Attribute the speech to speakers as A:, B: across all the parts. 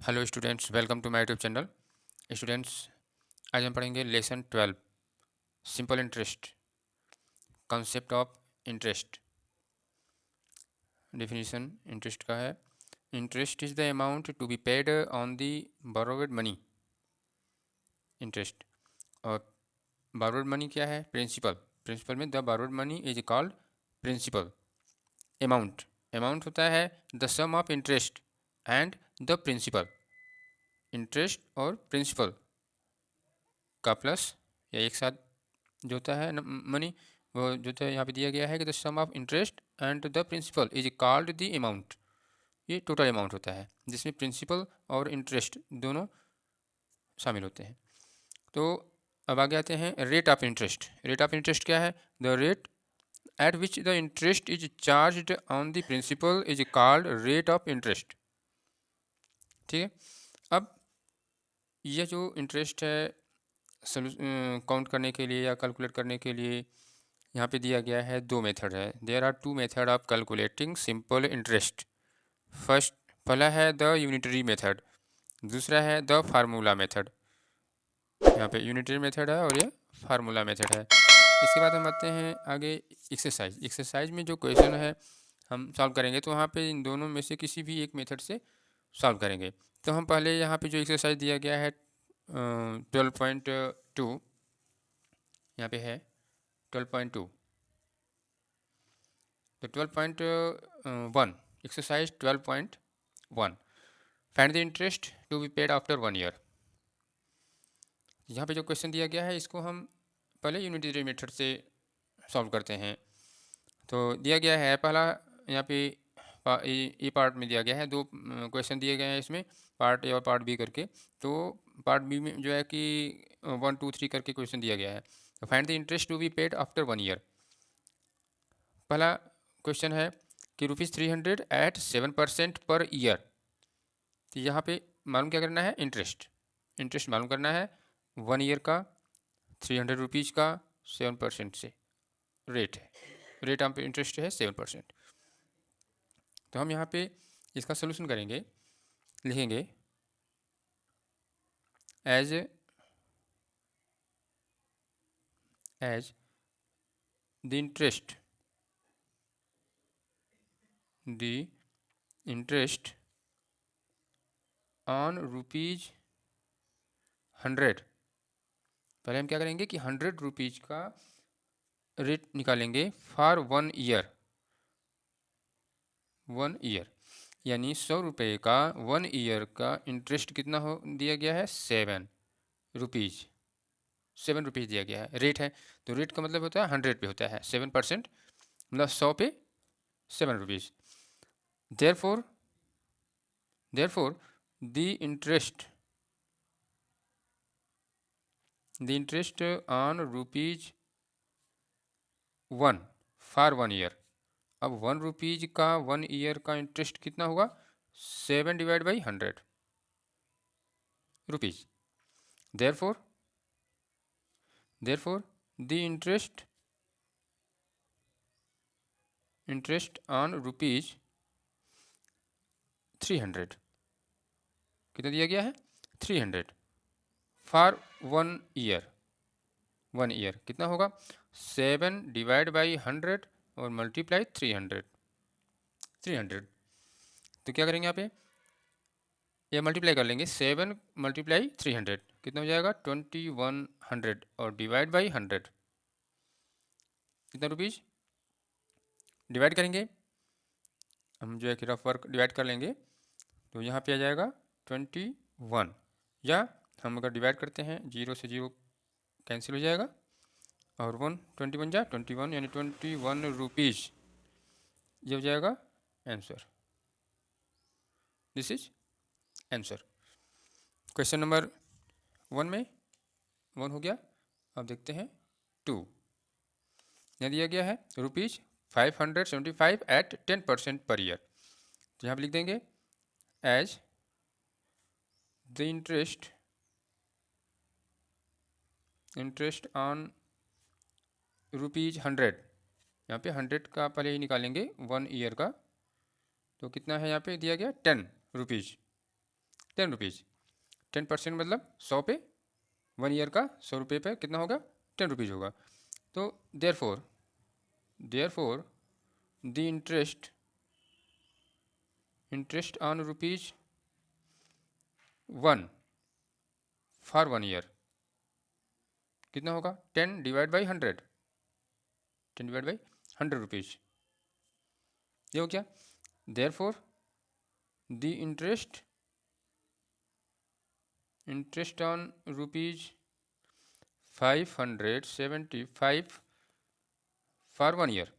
A: Hello students, welcome to my YouTube channel. Students, आज हम पढ़ेंगे lesson 12 simple interest, concept of interest. Definition interest का है, interest is the amount to be paid on the borrowed money. Interest और borrowed money क्या है? Principal. Principal में the borrowed money is called principal. Amount amount होता है the sum of interest and the principal. Interest और principal का plus या एक साथ जो होता है मनी, वो जो है यहाँ पे दिया गया है कि the sum of interest and the principal is called the amount. ये टोटल अमाउंट होता है जिसमें प्रिंसिपल और इंटरेस्ट दोनों शामिल होते हैं। तो अब आगे आते हैं rate of interest. Rate of interest क्या है? The rate at which the interest is charged on the principal is called rate of interest. ठीक है। अब यह जो इंटरेस्ट है काउंट करने के लिए या कैलकुलेट करने के लिए यहाँ पे दिया गया है दो मेथड है। There are two method of calculating simple interest. First पहला है द यूनिटरी मेथड, दूसरा है द फार्मूला मेथड। यहाँ पे यूनिटरी मेथड है और ये फार्मूला मेथड है। इसके बाद हम आते हैं आगे एक्सरसाइज। एक्सरसाइज में जो क्वेश्चन है हम सॉल्व करेंगे तो वहाँ पे इन दोनों में से किसी भी एक मेथड से सॉल्व करेंगे। तो हम पहले यहाँ पे जो एक्सरसाइज दिया गया है 12.2, यहाँ पे है 12.2। तो 12.1 exercise 12.1 find the interest to be paid after 1 year. यहाँ पे जो क्वेश्चन दिया गया है इसको हम पहले यूनिटरी मेथड से सॉल्व करते हैं। तो दिया गया है पहला यहाँ पे ए पार्ट में दिया गया है, दो क्वेश्चन दिए गए हैं इसमें, पार्ट ए और पार्ट बी करके। तो पार्ट बी में जो है कि 1 2 3 करके क्वेश्चन दिया गया है। तो find the interest to be paid after 1 year. पहला क्वेश्चन है कि ₹300 एट 7% पर ईयर। तो यहाँ पे मालूम क्या करना है? इंटरेस्ट। इंटरेस्ट मालूम करना है 1 ईयर का, ₹300 का 7% से रेट है। रेट ऑफ इंटरेस्ट है 7%। तो हम यहाँ पे इसका सोल्यूशन करेंगे, लिखेंगे एज द इंटरेस्ट ऑन ₹100। पहले हम क्या करेंगे कि ₹100 का रेट निकालेंगे फॉर 1 ईयर। 1 ईयर यानी ₹100 का 1 ईयर का इंटरेस्ट कितना हो दिया गया है? ₹7। ₹7 दिया गया है, रेट है। तो रेट का मतलब होता है 100 पे होता है 7%, मतलब 100 पे ₹7। Therefore the interest on ₹1 for 1 year. अब ₹1 का 1 ईयर का इंटरेस्ट कितना होगा? 7 divide by 100 rupees. Therefore the interest on ₹300 कितना दिया गया है? 300 फॉर 1 ईयर। 1 ईयर कितना होगा? 7 डिवाइड बाई 100 और मल्टीप्लाई 300। तो क्या करेंगे यहाँ पे? ये मल्टीप्लाई कर लेंगे, 7 मल्टीप्लाई 300 कितना हो जाएगा? 2100 और डिवाइड बाई 100 कितना रुपीज़? डिवाइड करेंगे हम, जो है कि रफ वर्क डिवाइड कर लेंगे। तो यहाँ पे आ जाएगा 21, या हम अगर डिवाइड करते हैं 0 से 0 कैंसिल हो जाएगा और 21 जा 21 यानी ₹21। ये हो जाएगा answer. This is answer. Question number 1 में 1 हो गया। अब देखते हैं 2। यहाँ दिया गया है ₹575 एट 10% पर ईयर। तो यहाँ पर लिख देंगे एज द इंटरेस्ट ऑन ₹100। यहाँ पे 100 का पहले ही निकालेंगे 1 ईयर का। तो कितना है यहाँ पे दिया गया? ₹10। 10 रुपीज़। 10% मतलब 100 पे 1 ईयर का 100 रुपये पे कितना होगा 10 रुपीज़ होगा। तो therefore the interest on ₹1 for 1 year कितना होगा 10/100, 10/100 रुपीज़। ये हो क्या therefore the interest on ₹575 for 1 year,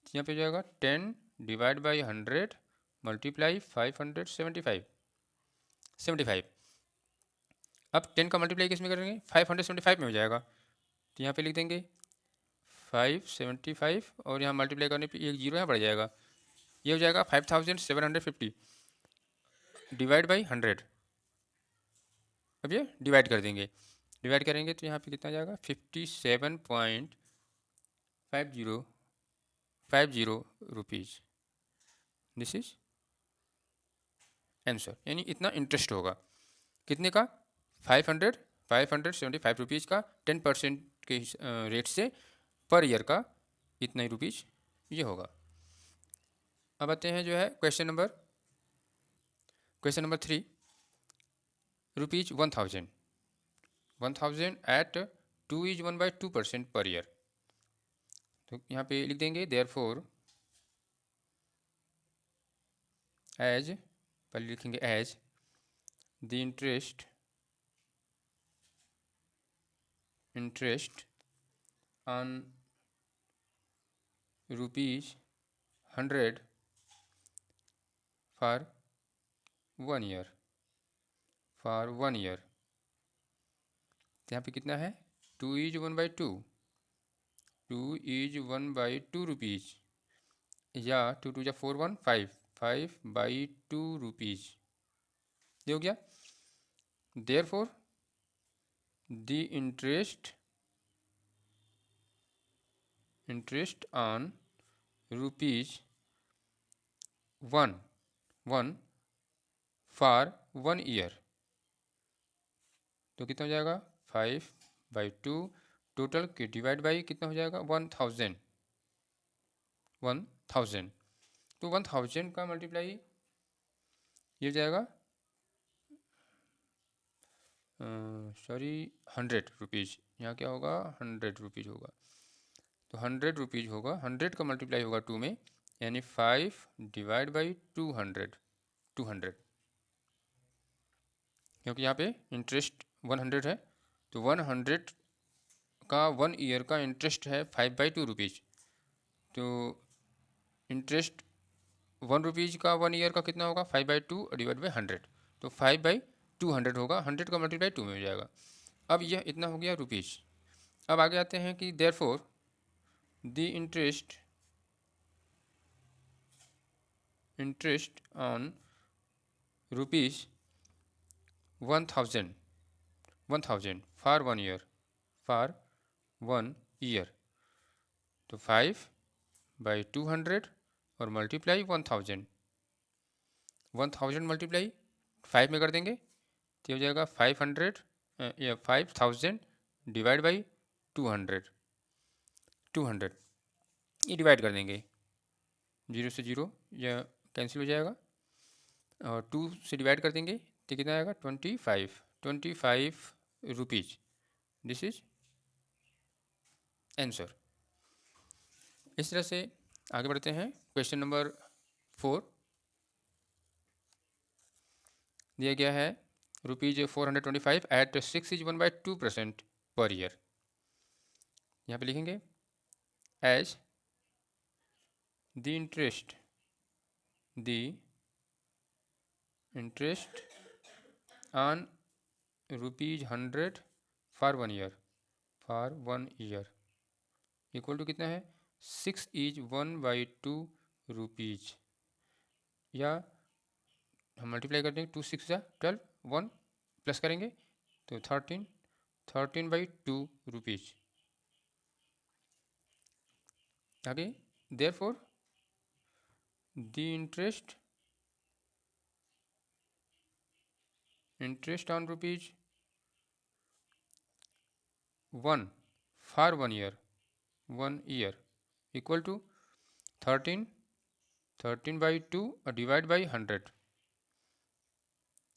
A: यहाँ पे हो जाएगा 10/100 मल्टीप्लाई 575। अब 10 का मल्टीप्लाई किस में करेंगे 575 में हो जाएगा, तो यहाँ पे लिख देंगे 575 और यहाँ मल्टीप्लाई करने पे एक जीरो यहाँ बढ़ जाएगा, ये हो जाएगा 5750 /100। अब ये डिवाइड कर देंगे, डिवाइड करेंगे तो यहाँ पे कितना जाएगा 57.5050 रुपीज़। दिस इज आंसर, यानी इतना इंटरेस्ट होगा कितने का 575 रुपीज़ का 10% के रेट से पर ईयर का इतना ही रुपीज़ ये होगा। अब आते हैं जो है question number 3, ₹1000 eight 2 = 1/2% per year. तो यहाँ पे लिख देंगे देयरफॉर एज, पहले लिखेंगे as the interest on ₹100 for 1 year, तो यहाँ पे कितना है 2 = 1/2 रुपीज़, या 2 2 4 1 5/2 रुपीज़, ये हो गया। Therefore the interest on ₹1 for 1 year, तो कितना हो जाएगा 5/2 टोटल के डिवाइड बाई कितना हो जाएगा 1000। तो 1000 का मल्टीप्लाई ये हो जाएगा 100 रुपीज़, यहाँ क्या होगा 100 रुपीज़ होगा, तो 100 रुपीज़ होगा, 100 का मल्टीप्लाई होगा 2 में, यानी 5/200, क्योंकि यहाँ पे इंटरेस्ट 100 है, तो 100 का 1 ईयर का इंटरेस्ट है 5/2 रुपीज़, तो इंटरेस्ट 1 रुपीज़ का 1 ईयर का कितना होगा 5/2 डिवाइड बाई 100, तो 5/200 होगा, 100 का मल्टीप्लाई 2 में हो जाएगा। अब यह इतना हो गया रुपीज़। अब आगे आते हैं कि therefore the interest on ₹1000 for 1 year, तो 5/200 और मल्टीप्लाई 1000 मल्टीप्लाई 5 में कर देंगे तो हो जाएगा 5000 डिवाइड बाई 200, ये डिवाइड कर देंगे, 0 से 0 यह कैंसिल हो जाएगा, और 2 से डिवाइड कर देंगे तो कितना आएगा 25 रुपीज़। This is answer. इस तरह से आगे बढ़ते हैं। क्वेश्चन नंबर 4 दिया गया है ₹425 एट 6 = 1/2% पर ईयर। यहाँ पे लिखेंगे as the interest on ₹100 for 1 year equal to कितना है 6 = 1/2 रुपीज़, या हम मल्टीप्लाई कर देंगे 2 6 या 12, 1 प्लस करेंगे तो 13/2 रुपीज़। आगे therefore the interest on rupees 1 for 1 year equal to 13 by 2 divide by 100।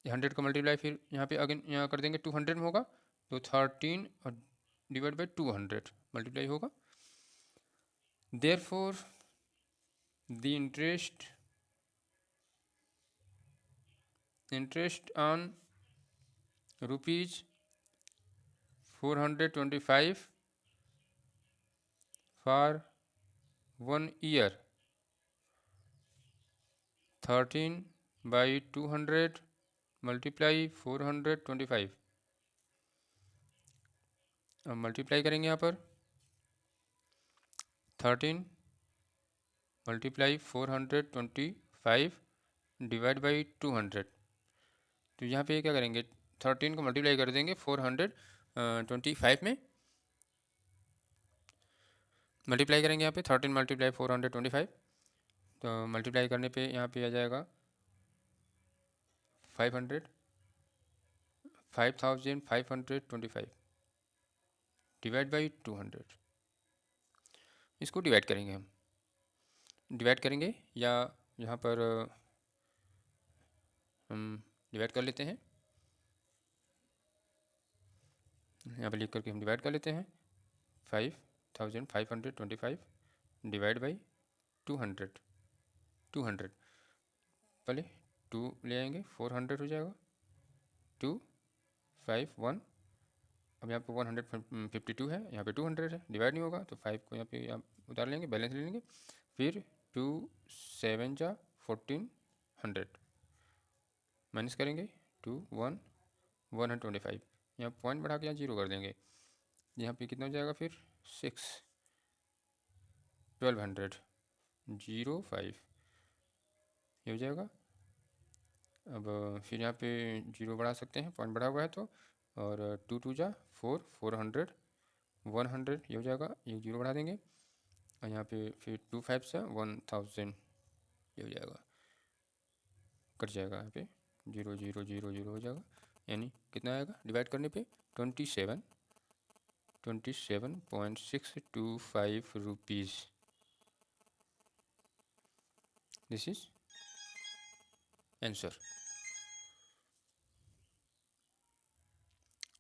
A: 100 का मल्टीप्लाई फिर यहाँ पे अगेन यहाँ कर देंगे, 200 में होगा तो 13 और डिवाइड बाई 200 मल्टीप्लाई होगा। Therefore the interest on rupees 425 for 1 year 13/200 multiply 425। अब मल्टीप्लाई करेंगे यहाँ पर 13 मल्टीप्लाई 425 डिवाइड बाई 200। तो यहाँ पे क्या करेंगे, 13 को मल्टीप्लाई कर देंगे 425 में, मल्टीप्लाई करेंगे यहाँ पे 13 मल्टीप्लाई 425। तो मल्टीप्लाई करने पे यहाँ पे आ जाएगा 5525 डिवाइड बाई 200। इसको डिवाइड करेंगे, हम डिवाइड करेंगे या यहाँ पर हम डिवाइड कर लेते हैं, यहाँ पर लिख करके हम डिवाइड कर लेते हैं 5525 डिवाइड बाई 200। पहले 2 ले आएंगे, 400 हो जाएगा, 251। अब यहाँ पे 152 है, यहाँ पे 200 है, डिवाइड नहीं होगा तो 5 को यहाँ उतार लेंगे, बैलेंस ले लेंगे। फिर 2 7 जा 1400 माइनस करेंगे 2 1 125। यहाँ पॉइंट बढ़ा के यहाँ 0 कर देंगे, यहाँ पे कितना हो जाएगा फिर 6 1200 05 ये हो जाएगा। अब फिर यहाँ पे 0 बढ़ा सकते हैं, पॉइंट बढ़ा हुआ है तो, और 2 2 जा 4 400 100 ये हो जाएगा, ये 0 बढ़ा देंगे, और यहाँ पे फिर 2 5 से 1000 ये हो जाएगा, कट जाएगा, यहाँ पे 0 0 0 0 हो जाएगा। यानी कितना आएगा डिवाइड करने पे 27.625 rupees. This is answer.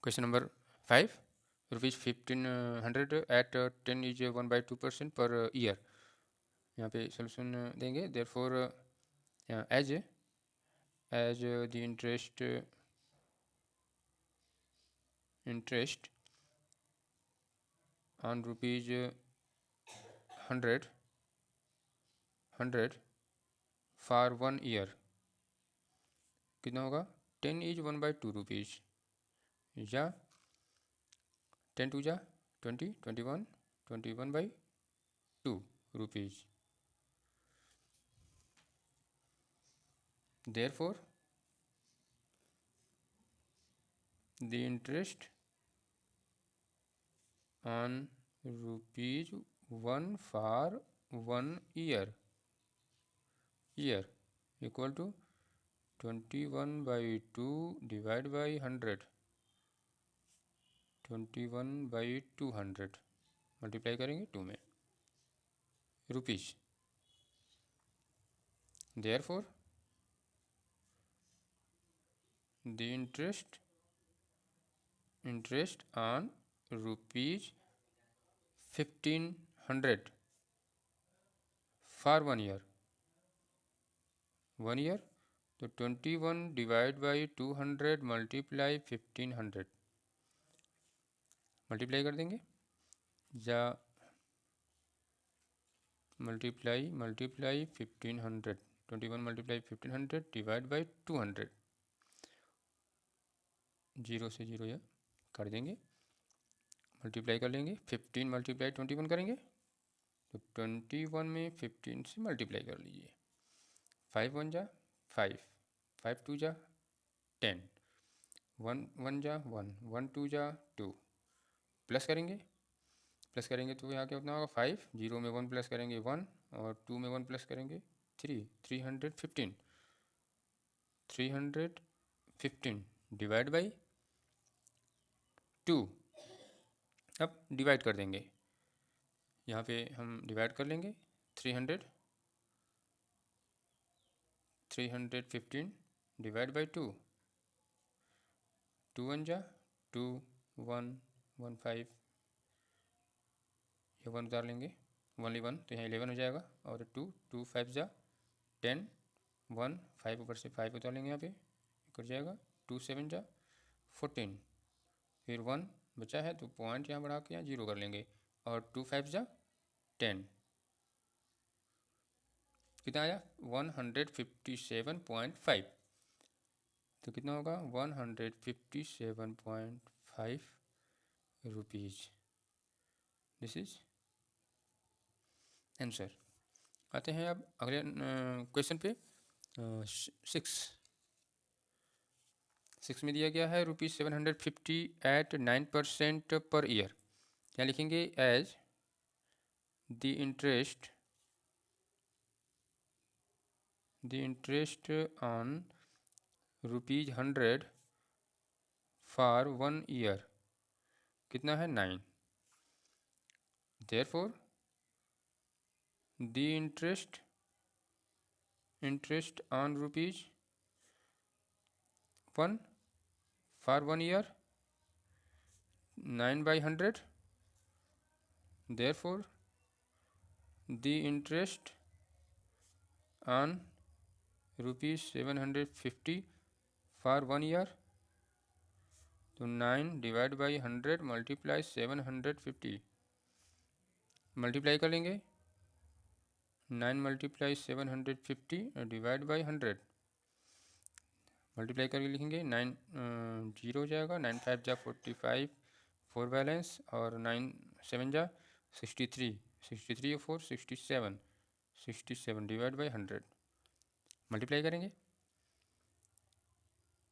A: Question number 5, rupees 1500 at 10 is 1/2% per year. यहाँ पे सोल्यूशन देंगे, therefore as the interest on rupees 100 for 1 year कितना होगा, 10 इज 1/2 रुपीज़, या 10 2 जा 20 21 21/2 rupees. Therefore, the interest on rupees 1 for 1 year equal to 21/2 divided by 100, 21/200 multiply करेंगे 2 में rupees. Therefore, the interest on rupees 1500 for 1 year तो 21 divide by 200 multiply 1500 multiply कर देंगे, या मल्टीप्लाई 1500 21 मल्टीप्लाई 1500 डिवाइड बाई 200, 0 से 0 या कर देंगे, मल्टीप्लाई कर लेंगे, 15 मल्टीप्लाई 21 करेंगे तो 21 में 15 से मल्टीप्लाई कर लीजिए, 5 1 जा 5 5 2 जा 10 1 1 जा 1 1 2 जा 2 प्लस करेंगे तो यहाँ क्या उतना होगा 5, 0 में 1 प्लस करेंगे 1 और 2 में 1 प्लस करेंगे 315 डिवाइड बाई 2। अब डिवाइड कर देंगे, यहाँ पे हम डिवाइड कर लेंगे 315 डिवाइड बाई 2, 2 1 जा 2, 1 1 5, ये 1 उतार लेंगे, 1 1 तो यहाँ 11 हो जाएगा, और 2 2 5 जा 10, 1 5 ऊपर से 5 उतार लेंगे, यहाँ पे कर जाएगा 2 7 जा 14, फिर 1 बचा है तो पॉइंट यहाँ बढ़ा के यहाँ 0 कर लेंगे, और 2 5 जा 10, कितना आया 157.5, तो कितना होगा 157.5 रुपीज़। This is answer. आते हैं अब अगले क्वेश्चन पे। 6 में दिया गया है ₹750 एट 9% पर ईयर। क्या लिखेंगे, as the interest on ₹100 for 1 year कितना है 9। Therefore the interest on ₹1 for 1 year 9/100, therefore the interest on ₹750 for 1 year, तो 9 डिवाइड बाई 100 मल्टीप्लाई 750, मल्टीप्लाई कर लेंगे 9 मल्टीप्लाई 750 डिवाइड बाई 100, मल्टीप्लाई करके लिखेंगे 9 0 हो जाएगा, 9 5 जा 45, 4 बैलेंस, और 9 7 जा 63, 63 और 4 67, 67 डिवाइड बाई 100, मल्टीप्लाई करेंगे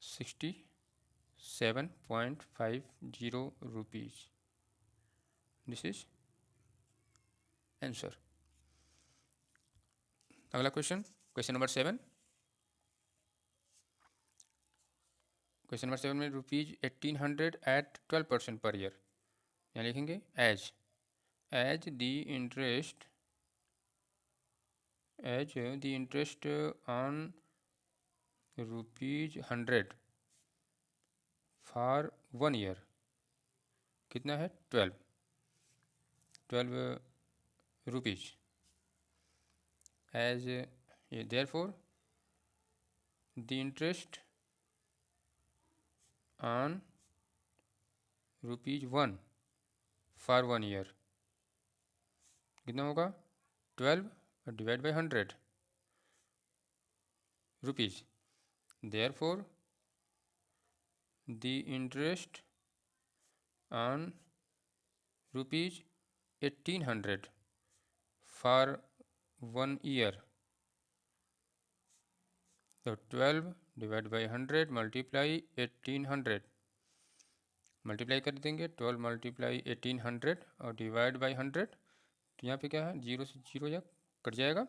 A: 67.50 रुपीज़। This is answer. अगला question, question number 7। Question number 7 में ₹1800 एट 12% पर ईयर। यहाँ लिखेंगे as the interest on ₹100 for 1 year कितना है 12 rupees. As therefore the interest on ₹1 for 1 year कितना होगा 12 divide by 100 rupees. Therefore the interest on ₹1800 for 1 year, तो 12 divide by 100 multiply 1800, multiply कर देंगे 12 मल्टीप्लाई 1800 और डिवाइड बाई 100, तो यहाँ पे क्या है 0 से 0 या कट जाएगा,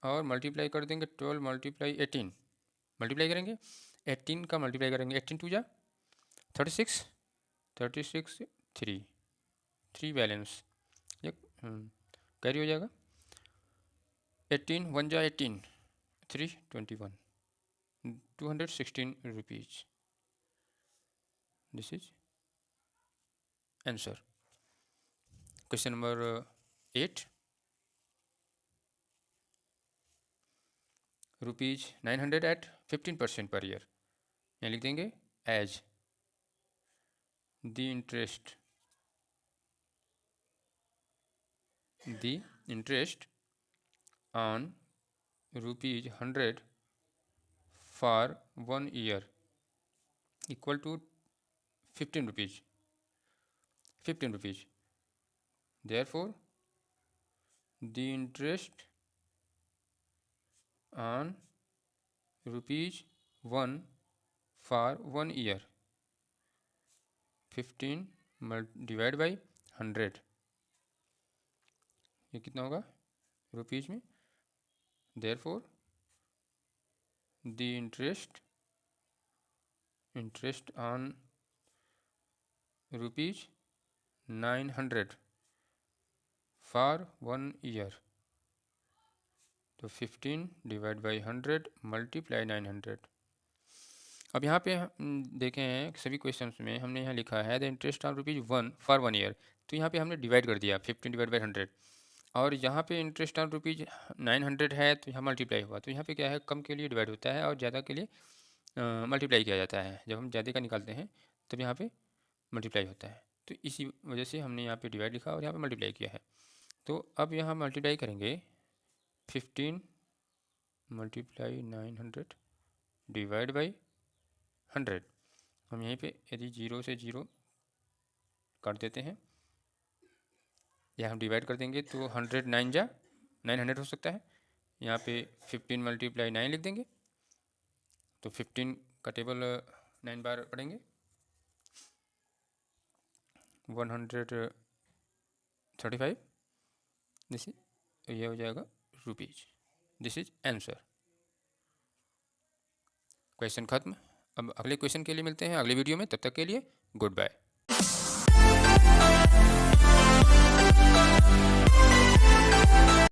A: और मल्टीप्लाई कर देंगे 12 मल्टीप्लाई 18, मल्टीप्लाई करेंगे 18 का मल्टीप्लाई करेंगे 18 2 जा 36, 36 3 बैलेंस, ये कैरी हो जाएगा, 18 1 जा 18, 3 21, 216 rupees. This is answer. Question number 8, ₹900 at 15% per year. यहाँ लिख देंगे as the interest on ₹100 for 1 year equal to 15 rupees. Therefore the interest on ₹1 for 1 year 15 divide by 100, ये कितना होगा रुपीज़ में। Therefore the interest on ₹900 for 1 year. तो 15 divide by 100 multiply 900। अब यहाँ पे देखें हैं सभी क्वेश्चंस में हमने यहाँ लिखा है the interest on ₹1 for 1 year. तो यहाँ पे हमने डिवाइड कर दिया 15 डिवाइड बाई 100, और यहाँ पे इंटरेस्ट ऑन ₹900 है तो यहाँ मल्टीप्लाई हुआ। तो यहाँ पे क्या है, कम के लिए डिवाइड होता है और ज़्यादा के लिए मल्टीप्लाई किया जाता है। जब हम ज़्यादा का निकालते हैं तब यहाँ पे मल्टीप्लाई होता है। तो इसी वजह से हमने यहाँ पे डिवाइड लिखा और यहाँ पे मल्टीप्लाई किया है। तो अब यहाँ मल्टीप्लाई करेंगे 15 मल्टीप्लाई 900 डिवाइड बाई 100। हम यहीं पे यदि 0 से 0 काट देते हैं या हम डिवाइड कर देंगे तो 100 9 जा 900 हो सकता है। यहाँ पे 15 मल्टीप्लाई 9 लिख देंगे तो 15 का टेबल 9 बार पढ़ेंगे 135। दिस इज ये हो जाएगा rupees. This is answer. Question खत्म। अब अगले क्वेश्चन के लिए मिलते हैं अगले वीडियो में। तब तक के लिए गुड बाय।